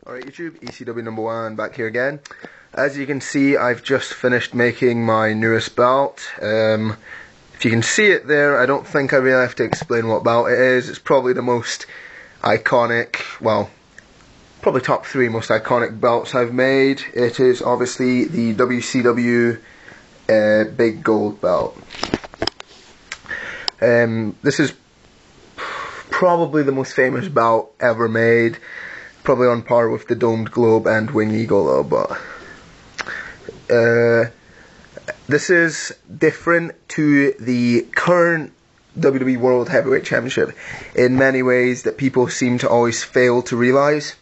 Alright YouTube, ECW number 1 back here again. As you can see, I've just finished making my newest belt. If you can see it there, I don't think I really have to explain what belt it is. It's probably the most iconic, well, probably top 3 most iconic belts I've made. It is obviously the WCW big gold belt. This is probably the most famous belt ever made. Probably on par with the Domed Globe and Wing Eagle though, but this is different to the current WWE World Heavyweight Championship in many ways that people seem to always fail to realise.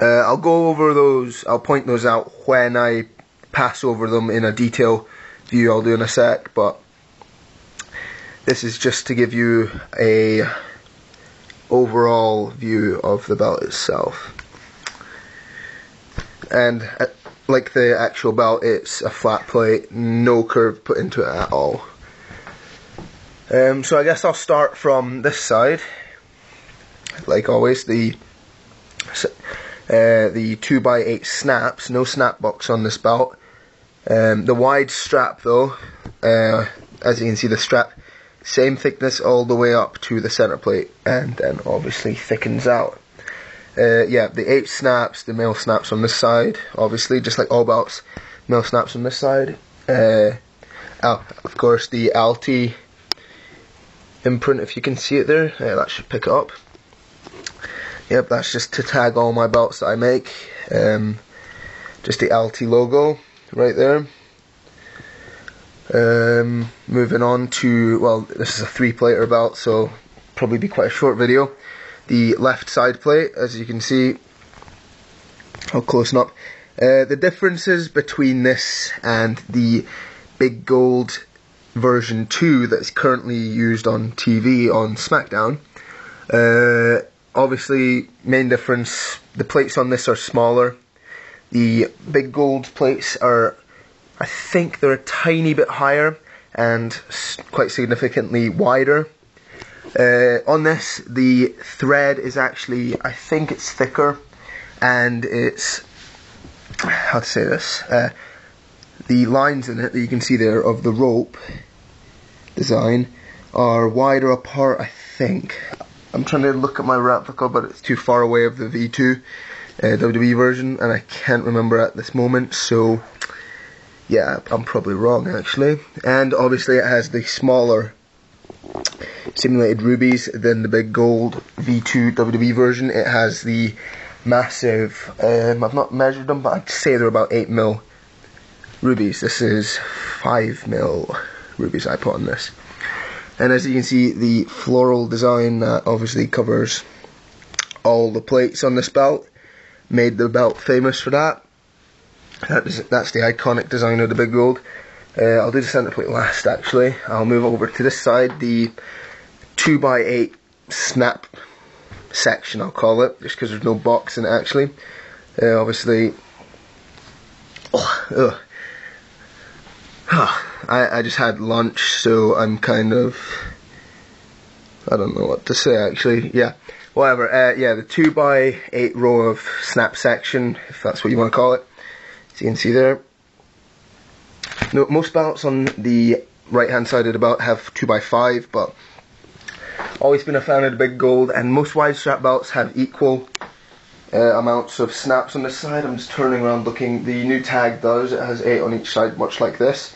I'll go over those, I'll point those out when I pass over them in a detail view I'll do in a sec, but this is just to give you a overall view of the belt itself. And like the actual belt, it's a flat plate, no curve put into it at all. So I guess I'll start from this side. Like always, the 2x8 snaps, no snap box on this belt. The wide strap though, as you can see, the strap same thickness all the way up to the center plate, and then obviously thickens out. Yeah, the 8 snaps, the male snaps on this side, obviously, just like all belts, male snaps on this side. Of course, the Alti imprint, if you can see it there, that should pick it up. Yep, that's just to tag all my belts that I make. Just the Alti logo right there. Moving on to, well, this is a 3-plater belt, so probably be quite a short video. The left side plate, as you can see, I'll close up. The differences between this and the big gold version 2 that's currently used on TV on SmackDown. Obviously, main difference, the plates on this are smaller. The big gold plates are, I think they're a tiny bit higher and quite significantly wider. On this, the thread is actually, I think it's thicker, and it's, how to say this, the lines in it that you can see there of the rope design are wider apart, I think. I'm trying to look at my replica, but it's too far away of the V2 WWE version, and I can't remember at this moment, so yeah, I'm probably wrong actually. And obviously it has the smaller simulated rubies than the big gold V2 WWE version. It has the massive, I've not measured them, but I'd say they're about 8mm rubies. This is 5mm rubies I put on this. And as you can see, the floral design that obviously covers all the plates on this belt made the belt famous for that. That's the iconic design of the big gold. I'll do the center plate last actually. I'll move over to this side, the 2x8 snap section I'll call it, just because there's no box in it actually. Obviously, I just had lunch, so I'm kind of, I don't know what to say actually. Yeah, whatever. Yeah, the 2x8 row of snap section, if that's what you want to call it. As you can see there. No, most belts on the right hand side of the belt have 2x5, but always been a fan of the big gold, and most wide strap belts have equal amounts of snaps on this side. I'm just turning around looking. The new tag does, it has 8 on each side, much like this.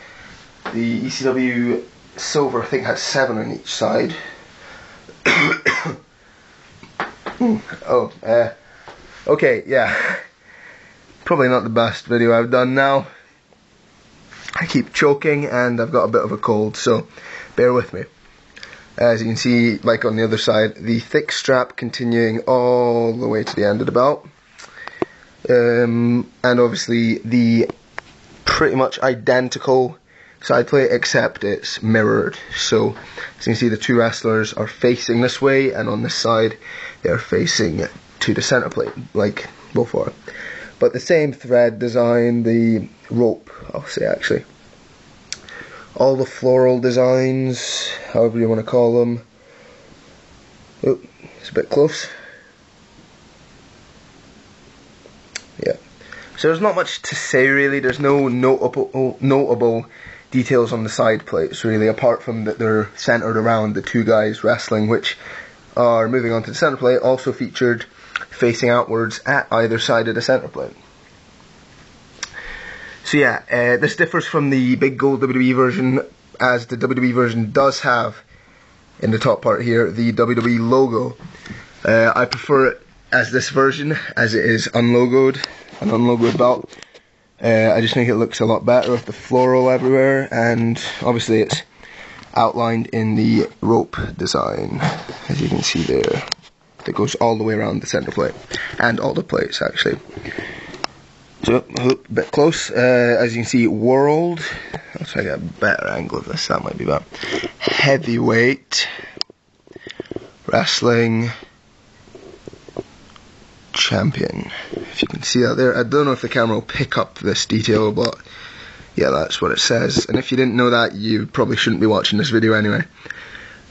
The ECW silver, I think, has 7 on each side. Okay, yeah. Probably not the best video I've done now. I keep choking and I've got a bit of a cold, so bear with me. As you can see, like on the other side, the thick strap continuing all the way to the end of the belt. And obviously the pretty much identical side plate, except it's mirrored. So as you can see, the 2 wrestlers are facing this way, and on this side they are facing to the center plate, like before. But the same thread design, the rope, I'll say actually. All the floral designs, however you want to call them. Oh, it's a bit close. So there's not much to say really. There's no notable details on the side plates really, apart from that they're centered around the two guys wrestling, which are moving on to the center plate, also featured facing outwards at either side of the center plate. So yeah, this differs from the big gold WWE version, as the WWE version does have, in the top part here, the WWE logo. I prefer it as this version, as it is unlogoed, an unlogoed belt. I just think it looks a lot better with the floral everywhere, and obviously it's outlined in the rope design, as you can see there. That goes all the way around the center plate, and all the plates actually. So, a bit close, as you can see, World, I'll try to get a better angle of this, that might be better. Heavyweight Wrestling Champion. If you can see that there, I don't know if the camera will pick up this detail, but yeah, that's what it says. And if you didn't know that, you probably shouldn't be watching this video anyway.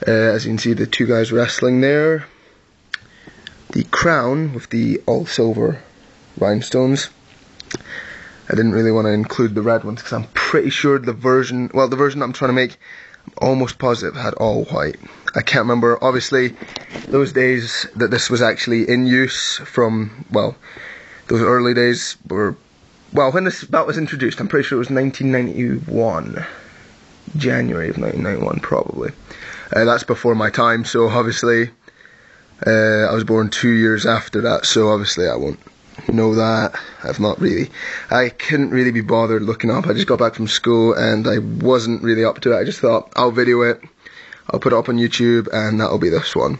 As you can see, the two guys wrestling there. The crown with the all silver rhinestones. I didn't really want to include the red ones because I'm pretty sure the version I'm trying to make, I'm almost positive had all white. I can't remember, obviously, those days that this was actually in use from, well, those early days were, well, when this belt was introduced, I'm pretty sure it was 1991, January of 1991 probably. That's before my time, so obviously, I was born 2 years after that, so obviously I won't know that. I couldn't really be bothered looking up. I just got back from school and I wasn't really up to it. I just thought, I'll video it, I'll put it up on YouTube, and that'll be this one.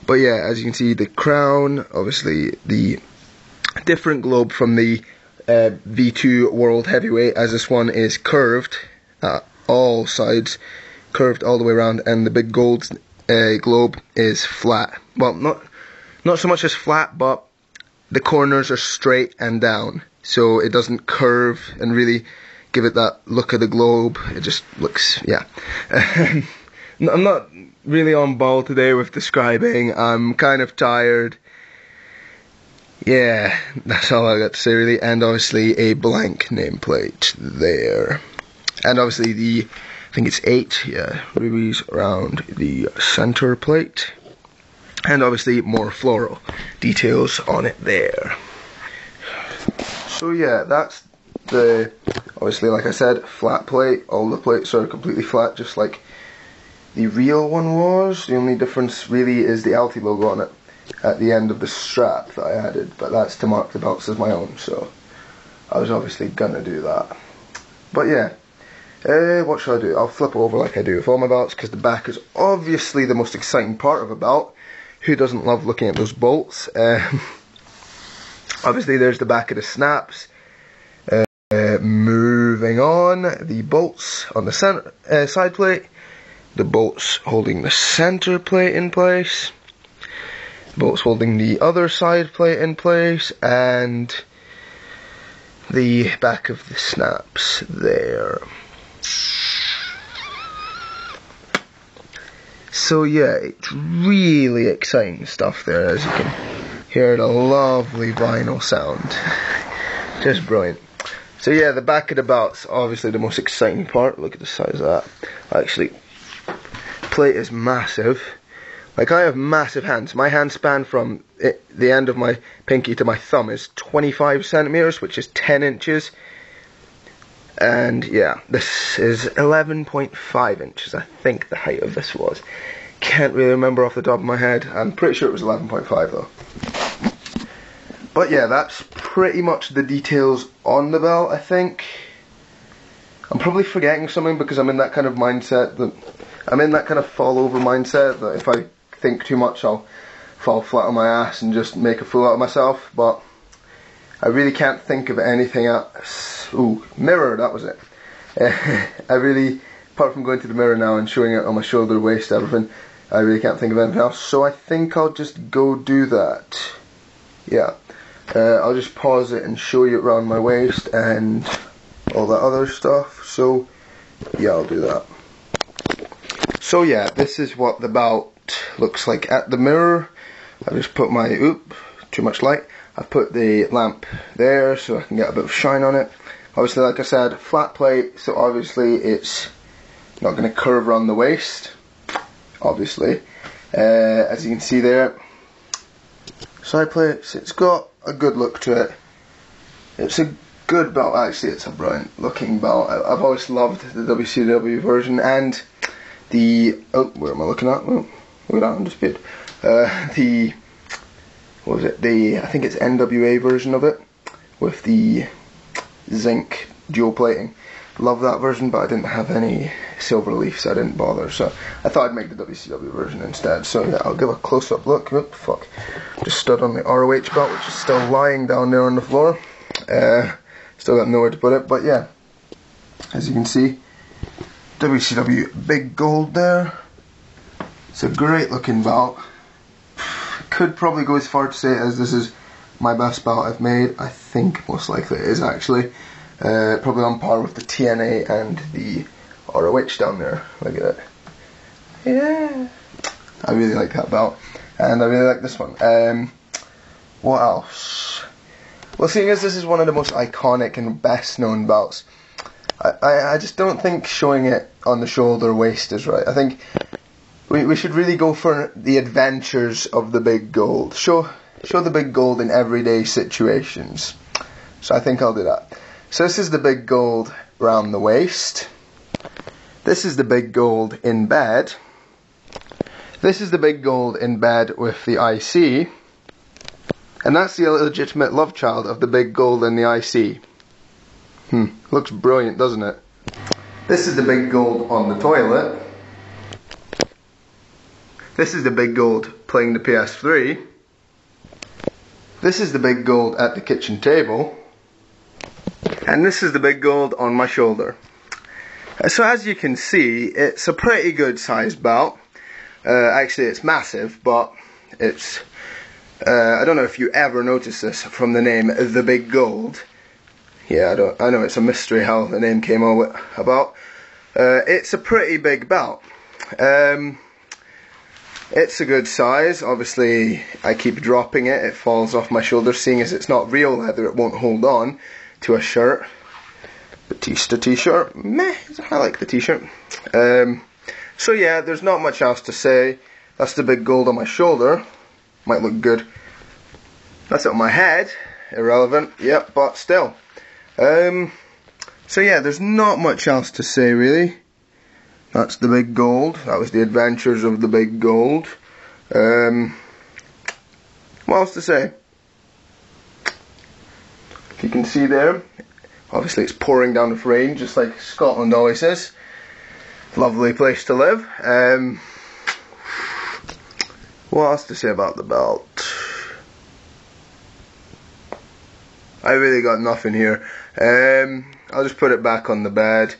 But yeah, as you can see, the crown, obviously the different globe from the V2 World Heavyweight, as this one is curved at all sides, curved all the way around, and the big gold globe is flat. Well, not so much as flat, but the corners are straight and down, so it doesn't curve and really give it that look of the globe. It just looks, yeah. I'm not really on ball today with describing. I'm kind of tired. Yeah, that's all I got to say really. And obviously a blank nameplate there. And obviously I think it's 8, yeah, rubies around the center plate. And obviously more floral details on it there. So yeah, that's the, obviously like I said, flat plate. All the plates are completely flat, just like the real one was. The only difference really is the Alti logo on it at the end of the strap that I added, but that's to mark the belts as my own, so I was obviously gonna do that. But yeah, what should I do? I'll flip over like I do with all my belts, because the back is obviously the most exciting part of a belt. Who doesn't love looking at those bolts? Obviously there's the back of the snaps. Moving on, the bolts on the center, side plate, the bolts holding the center plate in place, bolts holding the other side plate in place, and the back of the snaps there. So yeah, it's really exciting stuff there, as you can hear the lovely vinyl sound. Just brilliant. So yeah, the back of the belt's obviously the most exciting part. Look at the size of that. Actually, plate is massive. Like, I have massive hands. My hand span from the end of my pinky to my thumb is 25 centimeters, which is 10 inches. And yeah, this is 11.5 inches, I think the height of this was. Can't really remember off the top of my head. I'm pretty sure it was 11.5 though. But yeah, that's pretty much the details on the belt, I think. I'm probably forgetting something because I'm in that kind of mindset that I'm in that kind of fall over mindset that if I think too much I'll fall flat on my ass and just make a fool out of myself, but I really can't think of anything else. Ooh, mirror, that was it. I really, apart from going to the mirror now and showing it on my shoulder, waist, everything, I really can't think of anything else, so I think I'll just go do that. Yeah, I'll just pause it and show you around my waist and all that other stuff, so yeah, I'll do that. So yeah, this is what the belt looks like at the mirror. I just put my, too much light. I've put the lamp there so I can get a bit of shine on it. Obviously, like I said, flat plate, so obviously it's not going to curve around the waist, obviously. As you can see there, side plates, it's got a good look to it. It's a good belt, actually. It's a brilliant looking belt. I've always loved the WCW version and the, oh, where am I looking at? Oh, look at that, Undisputed. The, what was it, I think it's NWA version of it, with the zinc dual plating. Love that version, but I didn't have any silver leaf, so I didn't bother. So I thought I'd make the WCW version instead. So yeah, I'll give a close-up look. Oh, fuck. Just stood on the ROH belt, which is still lying down there on the floor. Still got nowhere to put it, but yeah. As you can see, WCW big gold there. It's a great looking belt. Could probably go as far to say as this is my best belt I've made. I think most likely it is, actually. Probably on par with the TNA and the ROH down there. Look at it. Yeah. I really like that belt. And I really like this one. What else? Well, seeing as this is one of the most iconic and best known belts, I just don't think showing it on the shoulder waist is right. I think we should really go for the adventures of the big gold. Show the big gold in everyday situations. So I think I'll do that. So this is the big gold round the waist. This is the big gold in bed. This is the big gold in bed with the IC. And that's the illegitimate love child of the big gold and the IC. Looks brilliant, doesn't it? This is the big gold on the toilet. This is the big gold playing the PS3. This is the big gold at the kitchen table. And this is the big gold on my shoulder. So as you can see, it's a pretty good sized belt. Actually, it's massive, but it's... I don't know if you ever noticed this from the name The Big Gold. Yeah, I know it's a mystery how the name came about. It's a pretty big belt. It's a good size. Obviously, I keep dropping it. It falls off my shoulder. Seeing as it's not real leather, it won't hold on to a shirt. Batista t-shirt. Meh, I like the t-shirt. So yeah, there's not much else to say. That's the big gold on my shoulder. Might look good. That's it on my head. Irrelevant. Yep, but still. So yeah, there's not much else to say really. That's the big gold. That was the adventures of the big gold. What else to say? If you can see there, obviously it's pouring down the rain, just like Scotland always is. Lovely place to live. What else to say about the belt? I really got nothing here. I'll just put it back on the bed.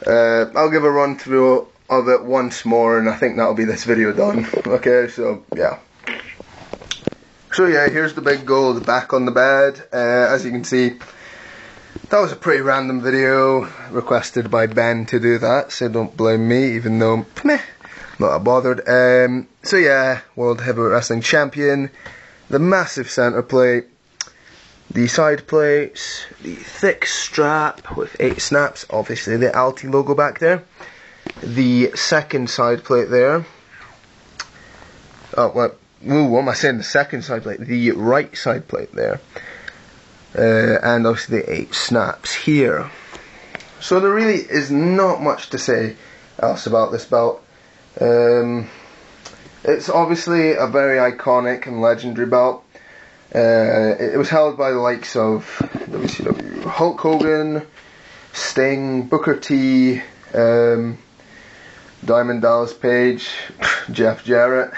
I'll give a run through of it once more, and I think that'll be this video done. Okay, so yeah. So yeah, here's the big gold back on the bed. As you can see, that was a pretty random video requested by Ben to do that, so don't blame me, even though meh, not that bothered. So yeah, World Heavyweight Wrestling Champion, the massive center plate, the side plates, the thick strap with 8 snaps, obviously the Alti logo back there, the second side plate there, oh what am I saying, the second side plate, the right side plate there, and obviously the 8 snaps here. So there really is not much to say else about this belt. It's obviously a very iconic and legendary belt. It was held by the likes of WCW, Hulk Hogan, Sting, Booker T, Diamond Dallas Page, Jeff Jarrett.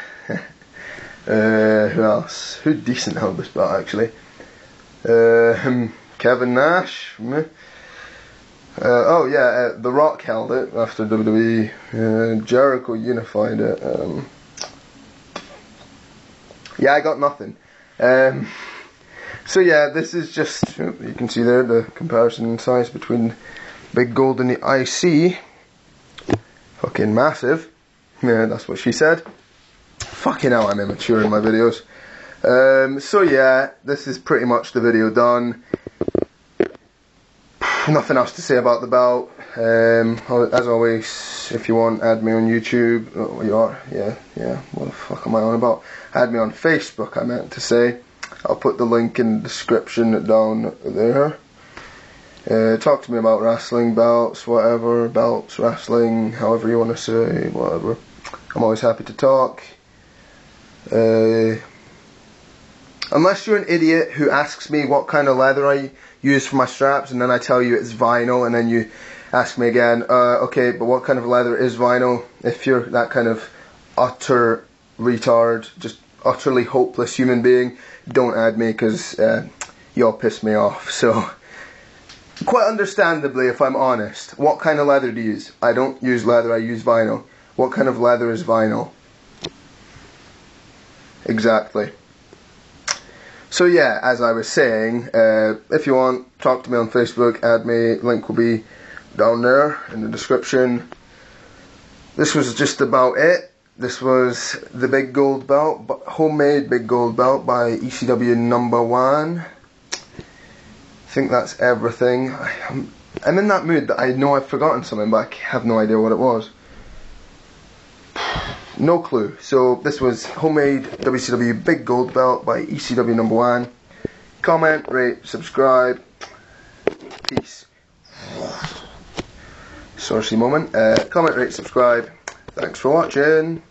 Who else? Who decent held this belt actually? Kevin Nash. Oh yeah, The Rock held it after WWE. Jericho unified it. Yeah, I got nothing. So yeah, this is just, you can see there the comparison in size between Big Gold and the IC. Fucking massive. Yeah, that's what she said. Fucking hell, I'm immature in my videos. So yeah, this is pretty much the video done. Nothing else to say about the belt. As always, if you want, add me on YouTube. Oh, you are? Yeah. What the fuck am I on about? Add me on Facebook, I meant to say. I'll put the link in the description down there. Talk to me about wrestling, belts, whatever. Belts, wrestling, however you want to say, whatever. I'm always happy to talk. Unless you're an idiot who asks me what kind of leather I use for my straps, and then I tell you it's vinyl, and then you ask me again, okay, but what kind of leather is vinyl? If you're that kind of utter retard, just utterly hopeless human being, don't add me, because y'all piss me off. So, quite understandably, if I'm honest, what kind of leather do you use? I don't use leather, I use vinyl. What kind of leather is vinyl? Exactly. So yeah, as I was saying, if you want, talk to me on Facebook, add me, link will be down there in the description. This was just about it. This was the big gold belt, homemade big gold belt by ECW #1. I think that's everything. I'm in that mood that I know I've forgotten something, but I have no idea what it was. No clue. So this was homemade WCW big gold belt by ECW #1. Comment, rate, subscribe. Peace. Saucy moment. Comment, rate, subscribe. Thanks for watching.